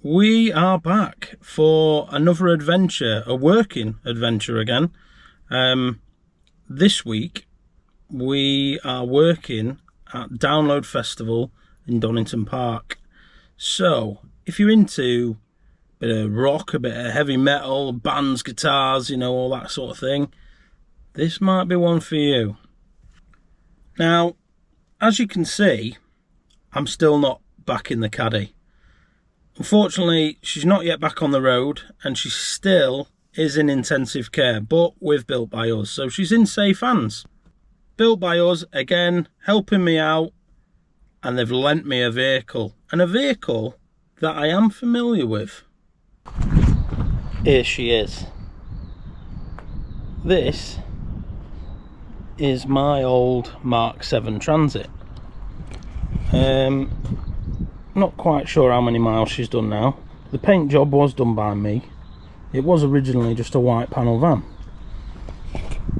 we are back for another adventure, a working adventure again. This week we are working at Download Festival in Donington Park. So if you're into a bit of rock, a bit of heavy metal, bands, guitars, you know, all that sort of thing, this might be one for you. Now, as you can see, I'm still not back in the caddy. Unfortunately, she's not yet back on the road, and she still is in intensive care, but with Built by Us, so she's in safe hands. Built by Us, again, helping me out, and they've lent me a vehicle, and a vehicle that I am familiar with. Here she is. This is my old Mark 7 Transit. Not quite sure how many miles she's done now. The paint job was done by me. It was originally just a white panel van,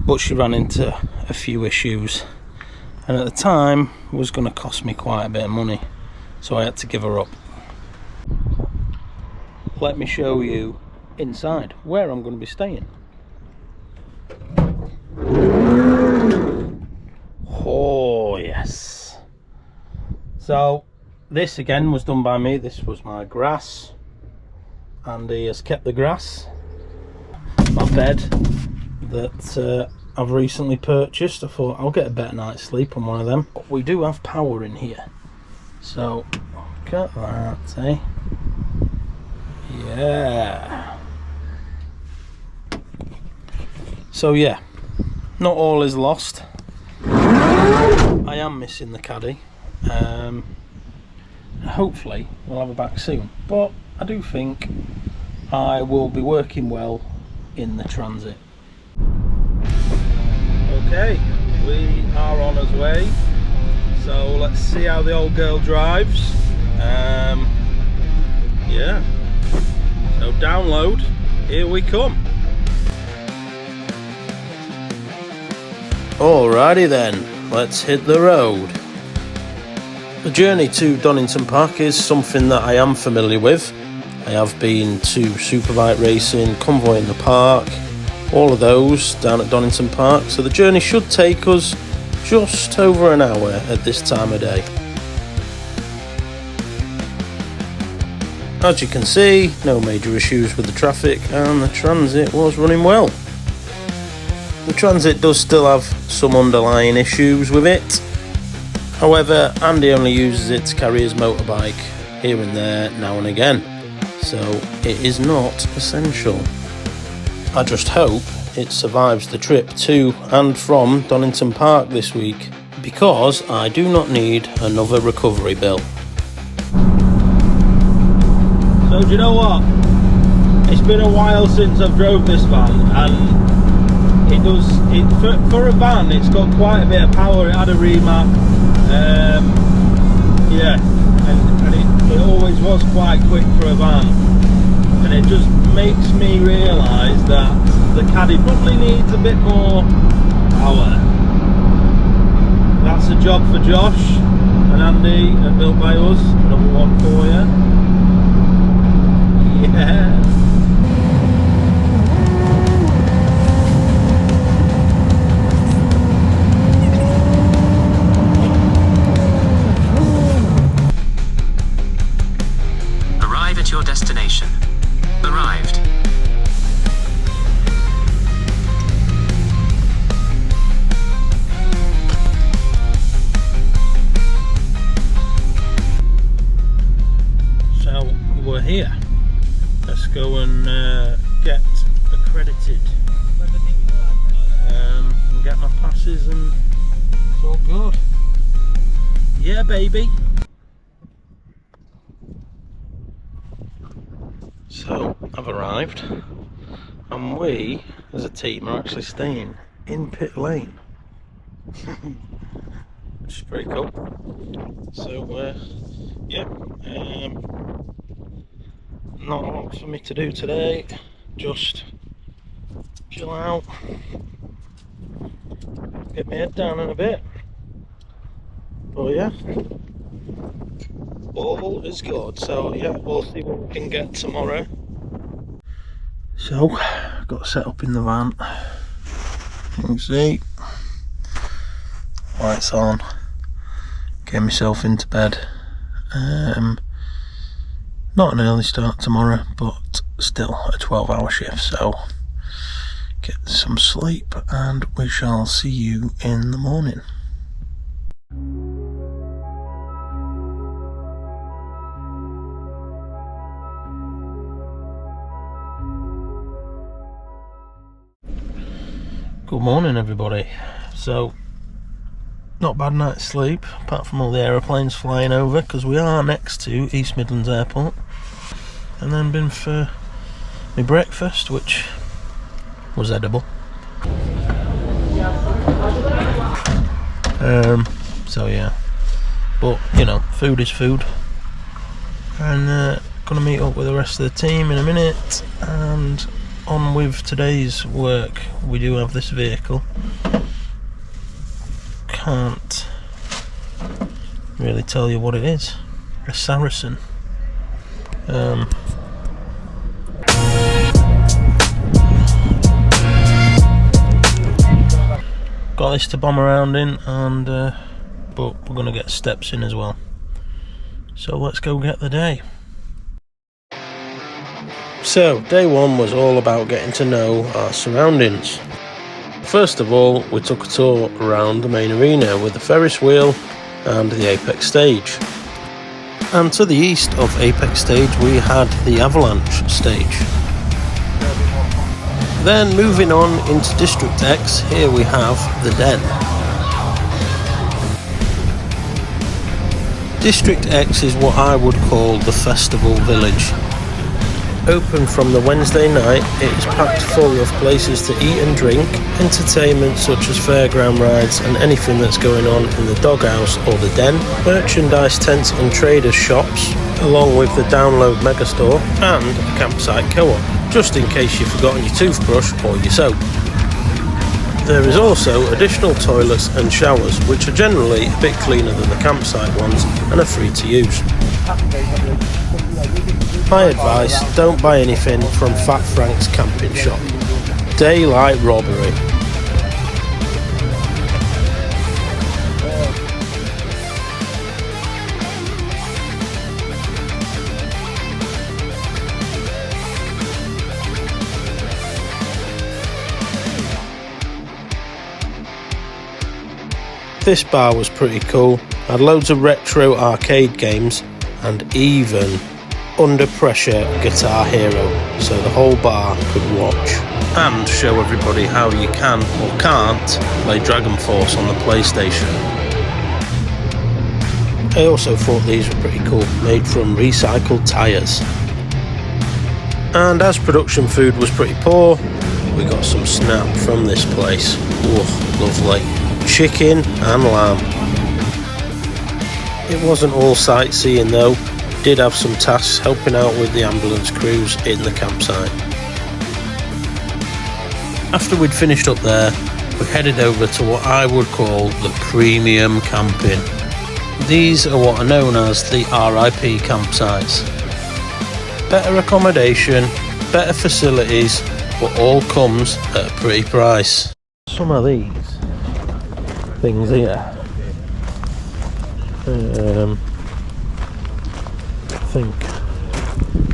but she ran into a few issues, and at the time it was going to cost me quite a bit of money, so I had to give her up. Let me show you inside where I'm going to be staying. Oh yes. So this again was done by me. This was my grass. Andy has kept the grass. My bed that I've recently purchased. I thought I'll get a better night's sleep on one of them. But we do have power in here. So look at that, eh? Yeah. So yeah, not all is lost. I am missing the caddy. Hopefully we'll have her back soon, but I do think I will be working well in the Transit. Okay, we are on our way, so let's see how the old girl drives. Yeah, so Download, here we come. Alrighty then, let's hit the road. The journey to Donington Park is something that I am familiar with. I have been to Superbike racing, Convoy in the Park, all of those down at Donington Park, so the journey should take us just over an hour at this time of day. As you can see, no major issues with the traffic, and the Transit was running well. The Transit does still have some underlying issues with it. However, Andy only uses it to carry his motorbike here and there now and again, so it is not essential. I just hope it survives the trip to and from Donington Park this week, because I do not need another recovery bill. So do you know what? It's been a while since I've drove this van, and for a van it's got quite a bit of power. It had a remap. Yeah, and it always was quite quick for a van, and it just makes me realise that the caddy probably needs a bit more power. That's a job for Josh and Andy at Built by Us. Another one for you. Yeah. Your destination. Arrived. So we're here. Let's go and get accredited and get my passes, and it's all good. Yeah, baby. So I've arrived, and we as a team are actually staying in pit lane, which is pretty cool. So yeah, not a lot for me to do today, just chill out, get my head down in a bit. But yeah, all is good. So yeah, we'll see what we can get tomorrow. So, got set up in the van. You can see, lights on. Get myself into bed. Not an early start tomorrow, but still a 12-hour shift, so get some sleep and we shall see you in the morning. Good morning, everybody. So, not bad night's sleep, apart from all the aeroplanes flying over, because we are next to East Midlands Airport. And then been for my breakfast, which was edible. So yeah, but you know, food is food. And gonna meet up with the rest of the team in a minute, and on with today's work. We do have this vehicle. Can't really tell you what it is. A Saracen. Got this to bomb around in, and but we're gonna get steps in as well. So let's go get the day. So day one was all about getting to know our surroundings. First of all, we took a tour around the main arena with the Ferris wheel and the Apex stage. And to the east of Apex stage we had the Avalanche stage. Then moving on into District X, here we have the Den. District X is what I would call the festival village. Open from the Wednesday night, it is packed full of places to eat and drink, entertainment such as fairground rides and anything that's going on in the doghouse or the Den, merchandise tents and traders shops, along with the Download Megastore and a campsite co-op, just in case you've forgotten your toothbrush or your soap. There is also additional toilets and showers, which are generally a bit cleaner than the campsite ones and are free to use. My advice, don't buy anything from Fat Frank's camping shop. Daylight robbery. This bar was pretty cool, had loads of retro arcade games and even Under Pressure Guitar Hero, so the whole bar could watch and show everybody how you can or can't play Dragon Force on the PlayStation. I also thought these were pretty cool, made from recycled tyres. And as production food was pretty poor, we got some snap from this place. Oh, lovely. Chicken and lamb. It wasn't all sightseeing though. Did have some tasks helping out with the ambulance crews in the campsite. After we'd finished up there, we headed over to what I would call the premium camping. These are what are known as the RIP campsites. Better accommodation, better facilities, but all comes at a pretty price. Some of these things here, I think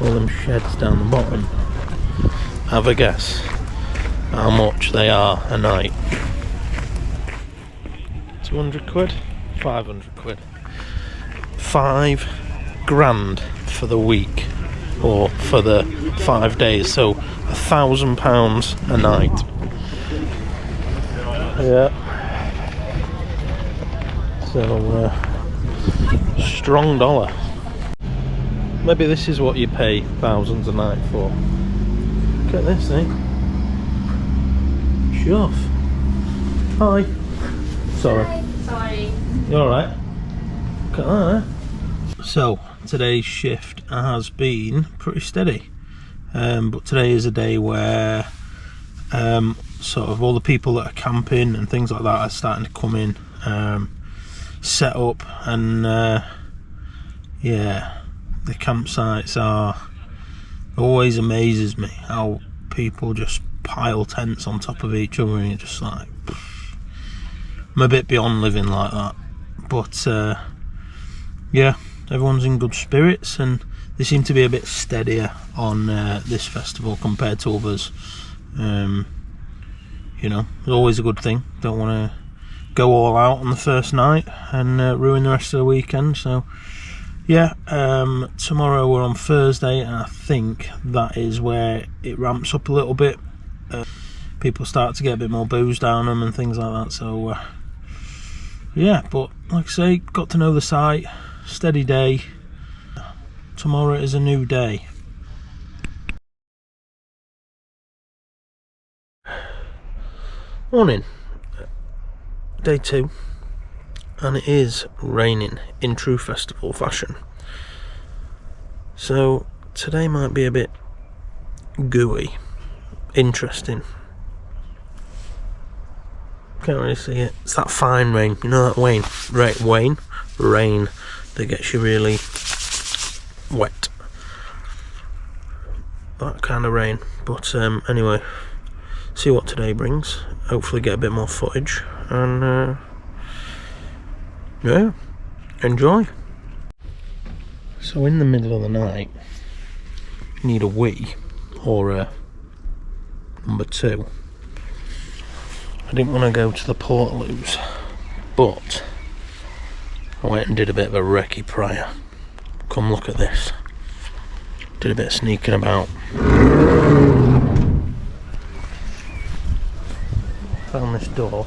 all them sheds down the bottom, have a guess how much they are a night. 200 quid? 500 quid. 5 grand for the week, or for the 5 days, so £1,000 a night. Yeah. So, strong dollar. Maybe this is what you pay thousands a night for. Look at this thing. Chuff. Hi. Sorry. Hi. Sorry. You alright? Look at that. So, today's shift has been pretty steady. But today is a day where sort of all the people that are camping and things like that are starting to come in. Set up, and yeah, the campsites always amazes me how people just pile tents on top of each other, and you're just like, I'm a bit beyond living like that. But yeah, everyone's in good spirits, and they seem to be a bit steadier on this festival compared to others. You know, it's always a good thing. Don't want to go all out on the first night and ruin the rest of the weekend. So yeah, tomorrow we're on Thursday, and I think that is where it ramps up a little bit. People start to get a bit more booze down them and things like that. So yeah, but like I say, got to know the site. Steady day. Tomorrow is a new day. Morning. Day 2, and it is raining in true festival fashion. So today might be a bit gooey, interesting. Can't really see it. It's that fine rain, you know that rain that gets you really wet. That kind of rain. But anyway, see what today brings. Hopefully get a bit more footage, and yeah, enjoy. So in the middle of the night, you need a wee or a number 2. I didn't want to go to the Portaloos, but I went and did a bit of a recce prior. Come look at this. Did a bit of sneaking about. Found this door.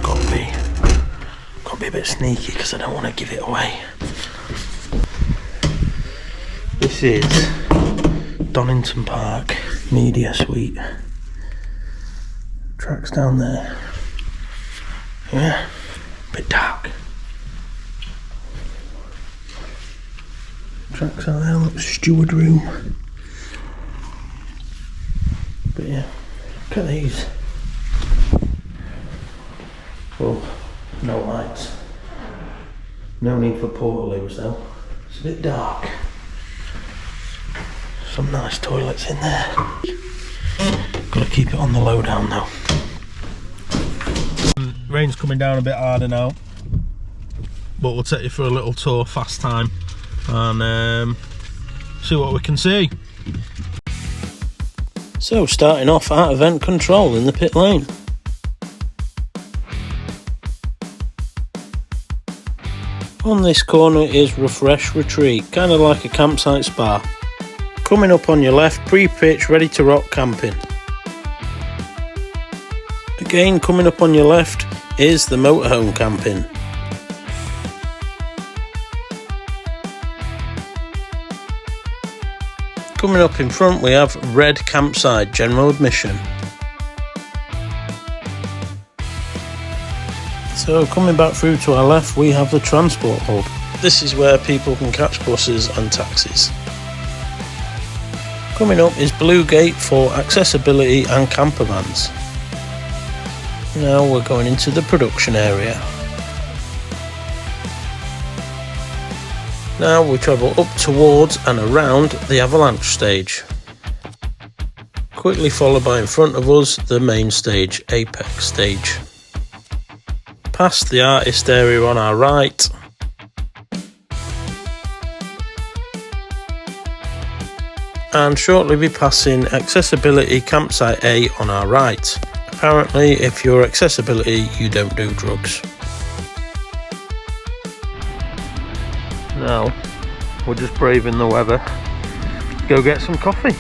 Got to be a bit sneaky because I don't want to give it away. This is Donington Park Media Suite. Tracks down there. Yeah, a bit dark. Tracks out there, look, steward room. But yeah, look at these. Oh, no lights. No need for portaloos though. It's a bit dark. Some nice toilets in there. Gotta keep it on the low down though. Rain's coming down a bit harder now, but we'll take you for a little tour, fast time, and see what we can see. So starting off at event control in the pit lane. On this corner is Refresh Retreat, kind of like a campsite spa. Coming up on your left, pre-pitch, ready to rock camping. Again, coming up on your left is the motorhome camping. Coming up in front we have Red Campsite, general admission. So coming back through to our left we have the transport hub. This is where people can catch buses and taxis. Coming up is Blue Gate for accessibility and camper vans. Now we're going into the production area. Now we travel up towards and around the avalanche stage. Quickly followed by in front of us the main stage, Apex stage. Past the artist area on our right. And shortly be passing accessibility campsite A on our right. Apparently if you're accessibility you don't do drugs. Now we're just braving the weather. Go get some coffee.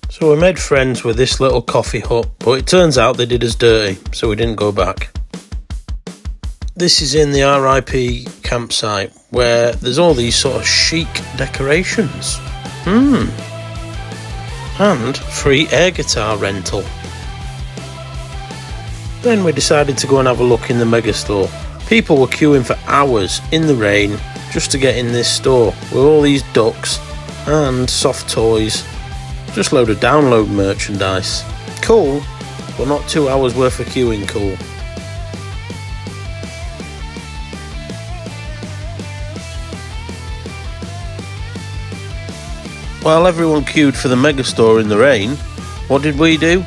So we made friends with this little coffee hut, but it turns out they did us dirty, so we didn't go back. This is in the RIP campsite, where there's all these sort of chic decorations. And free air guitar rental. Then we decided to go and have a look in the megastore. People were queuing for hours in the rain, just to get in this store with all these ducks and soft toys. Just a load of download merchandise. Cool, but not 2 hours worth of queuing cool. While everyone queued for the megastore in the rain, what did we do?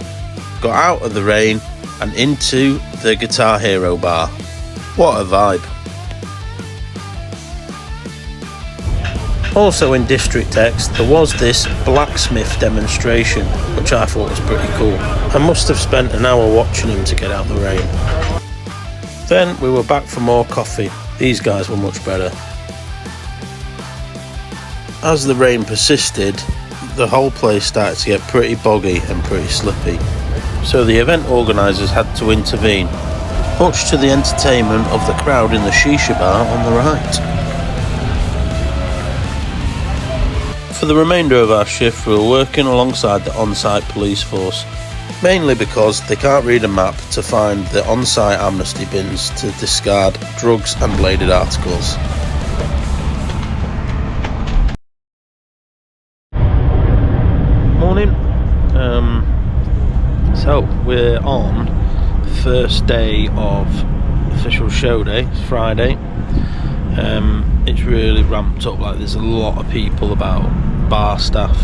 Got out of the rain and into the Guitar Hero bar. What a vibe. Also in District X, there was this blacksmith demonstration, which I thought was pretty cool. I must have spent an hour watching him to get out the rain. Then we were back for more coffee. These guys were much better. As the rain persisted, the whole place started to get pretty boggy and pretty slippy. So the event organisers had to intervene, much to the entertainment of the crowd in the shisha bar on the right. For the remainder of our shift, we were working alongside the on-site police force, mainly because they can't read a map to find the on-site amnesty bins to discard drugs and bladed articles. Morning. So we're on first day of official show day. It's Friday. It's really ramped up, like there's a lot of people about, bar staff,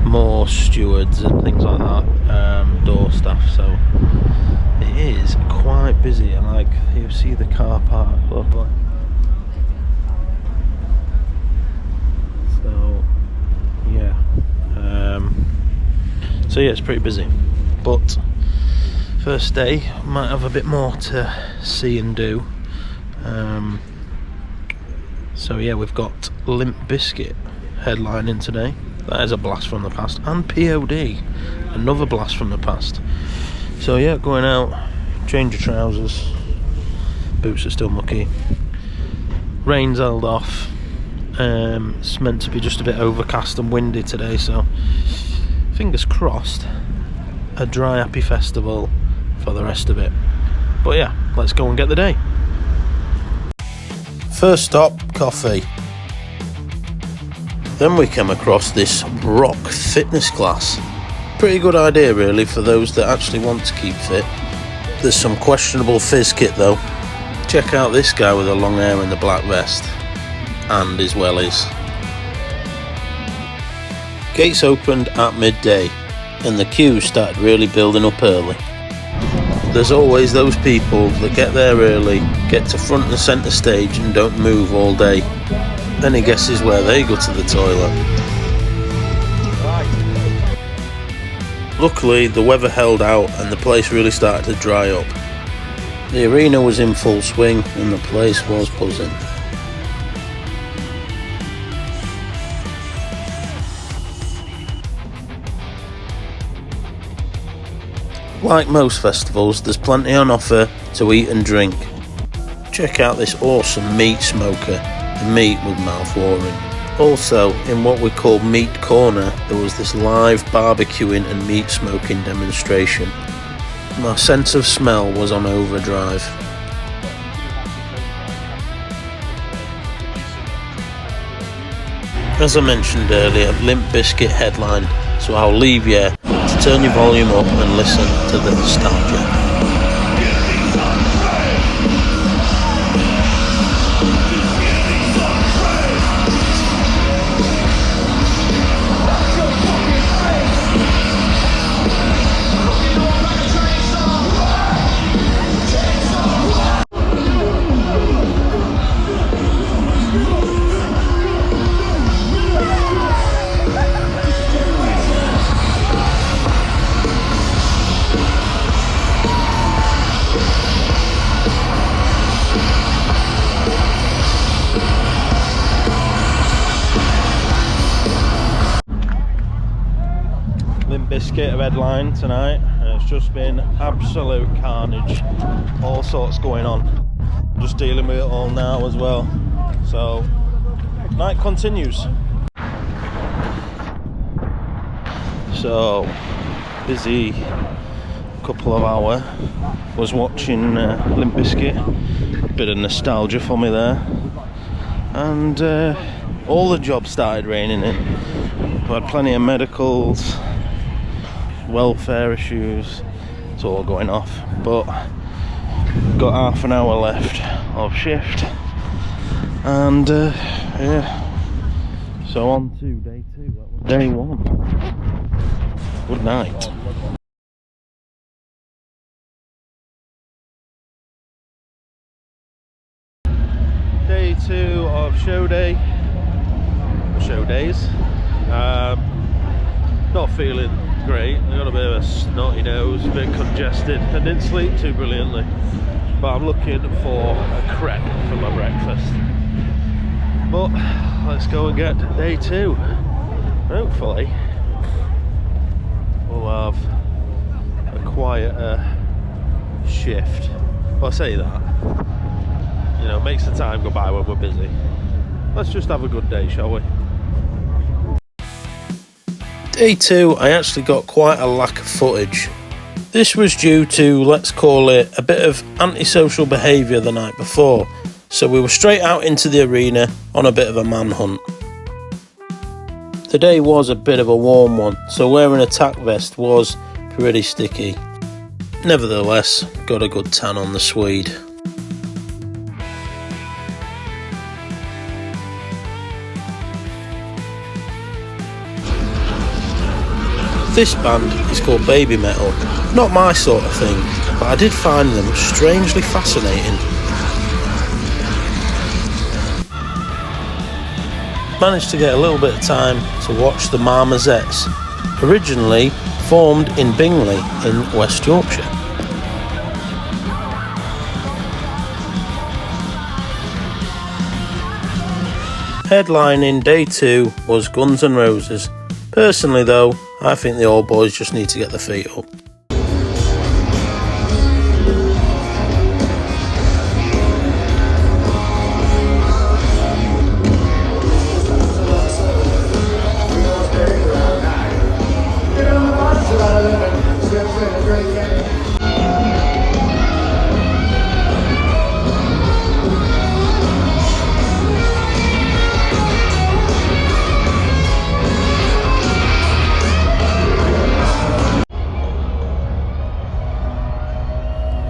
more stewards and things like that, door staff, so it is quite busy. And like you see the car park, lovely. So yeah, it's pretty busy, but first day might have a bit more to see and do. So yeah, we've got Limp Bizkit headlining today. That is a blast from the past. And POD, another blast from the past. So yeah, going out, change of trousers, boots are still mucky, rain's held off. It's meant to be just a bit overcast and windy today, so fingers crossed a dry happy festival for the rest of it. But yeah, let's go and get the day. First stop, coffee. Then we came across this rock fitness class. Pretty good idea really for those that actually want to keep fit. There's some questionable fizz kit though. Check out this guy with the long hair and the black vest. And his wellies. Gates opened at midday and the queues started really building up early. There's always those people that get there early, get to front and centre stage and don't move all day. Any guesses where they go to the toilet? Luckily the weather held out and the place really started to dry up. The arena was in full swing and the place was buzzing. Like most festivals, there's plenty on offer to eat and drink. Check out this awesome meat smoker. The meat was mouth-watering. Also, in what we call Meat Corner, there was this live barbecuing and meat smoking demonstration. My sense of smell was on overdrive. As I mentioned earlier, Limp Bizkit headline, so I'll leave you to turn your volume up and listen to the nostalgia. Bizkit headline tonight, and it's just been absolute carnage. All sorts going on. Just dealing with it all now as well. So night continues. So busy couple of hours. Was watching Limp Bizkit. Bit of nostalgia for me there. and all the jobs started raining in. We had plenty of medicals, welfare issues, it's all going off, but got half an hour left of shift, and yeah, so on to day 2. That was day 1. Good night. Day 2 of show days. Not feeling great. I got a bit of a snotty nose, a bit congested. I didn't sleep too brilliantly, but I'm looking for a crepe for my breakfast. But let's go and get day 2. Hopefully we'll have a quieter shift. Well, I say that, you know, it makes the time go by when we're busy. Let's just have a good day, shall we? Day 2, I actually got quite a lack of footage. This was due to, let's call it, a bit of antisocial behaviour the night before, so we were straight out into the arena on a bit of a manhunt. The day was a bit of a warm one, so wearing a tack vest was pretty sticky. Nevertheless, got a good tan on the Swede. This band is called baby metal. Not my sort of thing, but I did find them strangely fascinating. Managed to get a little bit of time to watch the Marmosettes, originally formed in Bingley in West Yorkshire. Headlining day 2 was Guns N' Roses. Personally though, I think the old boys just need to get their feet up.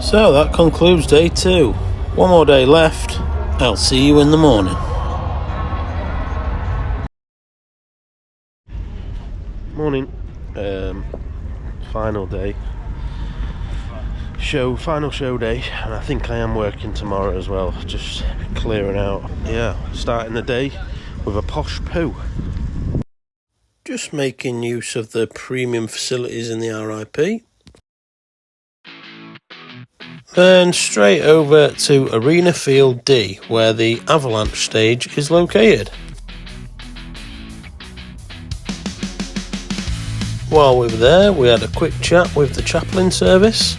So that concludes day 2. One more day left. I'll see you in the morning. Morning. Final day. Final show day, and I think I am working tomorrow as well. Just clearing out. Yeah, starting the day with a posh poo. Just making use of the premium facilities in the RIP. Then straight over to Arena Field D, where the Avalanche stage is located. While we were there, we had a quick chat with the chaplain service.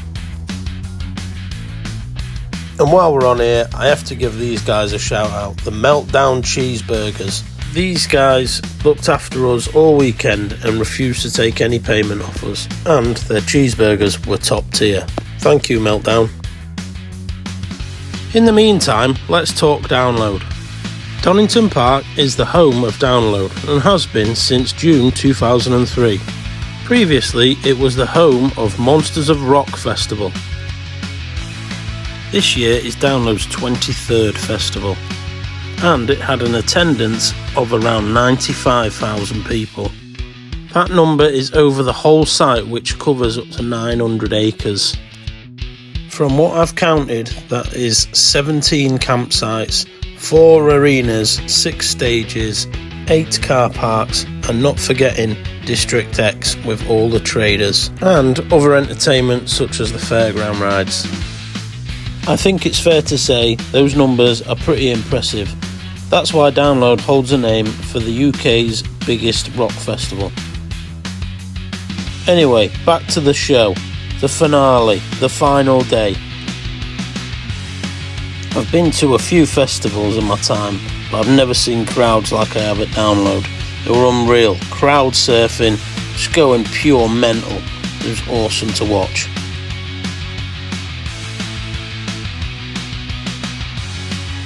And while we're on here, I have to give these guys a shout out, the Meltdown Cheeseburgers. These guys looked after us all weekend and refused to take any payment off us, and their cheeseburgers were top tier. Thank you, Meltdown. In the meantime, let's talk Download. Donington Park is the home of Download and has been since June 2003. Previously, it was the home of Monsters of Rock Festival. This year is Download's 23rd festival, and it had an attendance of around 95,000 people. That number is over the whole site, which covers up to 900 acres. From what I've counted, that is 17 campsites, 4 arenas, 6 stages, 8 car parks, and not forgetting District X with all the traders, and other entertainment such as the fairground rides. I think it's fair to say those numbers are pretty impressive. That's why Download holds a name for the UK's biggest rock festival. Anyway, back to the show. The finale, the final day. I've been to a few festivals in my time, but I've never seen crowds like I have at Download. They were unreal, crowd surfing, just going pure mental. It was awesome to watch.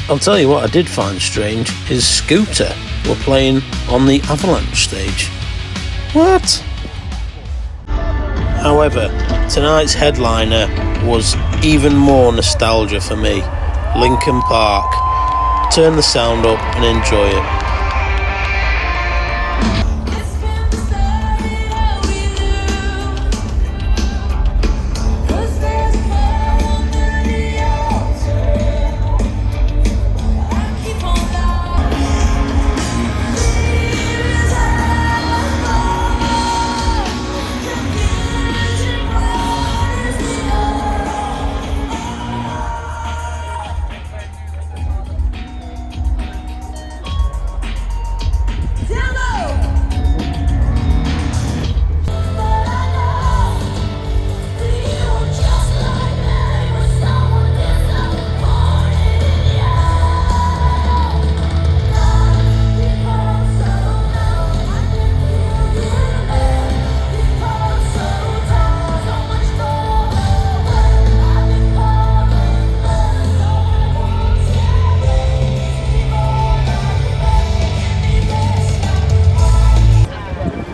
I'll tell you what I did find strange is Scooter were playing on the Avalanche stage. What? However, tonight's headliner was even more nostalgia for me. Linkin Park. Turn the sound up and enjoy it.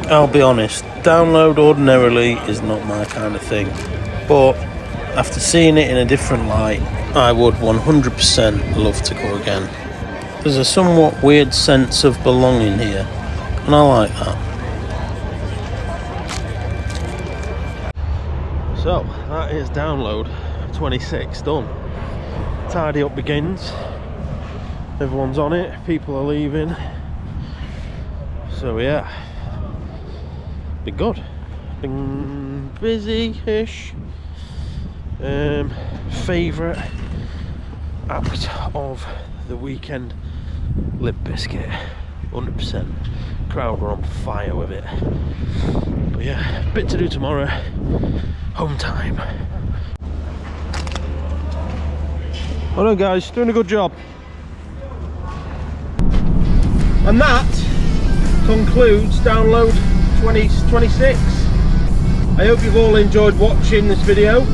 I'll be honest, Download ordinarily is not my kind of thing, but after seeing it in a different light, I would 100% love to go again. There's a somewhat weird sense of belonging here, and I like that. So, that is Download 26 done. Tidy up begins. Everyone's on it, people are leaving. So yeah. Been good. Been busy-ish. Favourite act of the weekend, Limp Bizkit. 100%. Crowd were on fire with it. But yeah, bit to do tomorrow. Home time. Well done guys, doing a good job. And that concludes Download 2026. I hope you've all enjoyed watching this video.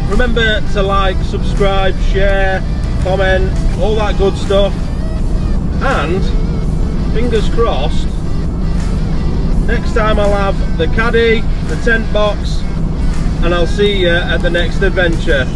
Remember to like, subscribe, share, comment, all that good stuff. And fingers crossed, next time I'll have the caddy, the tent box, and I'll see you at the next adventure.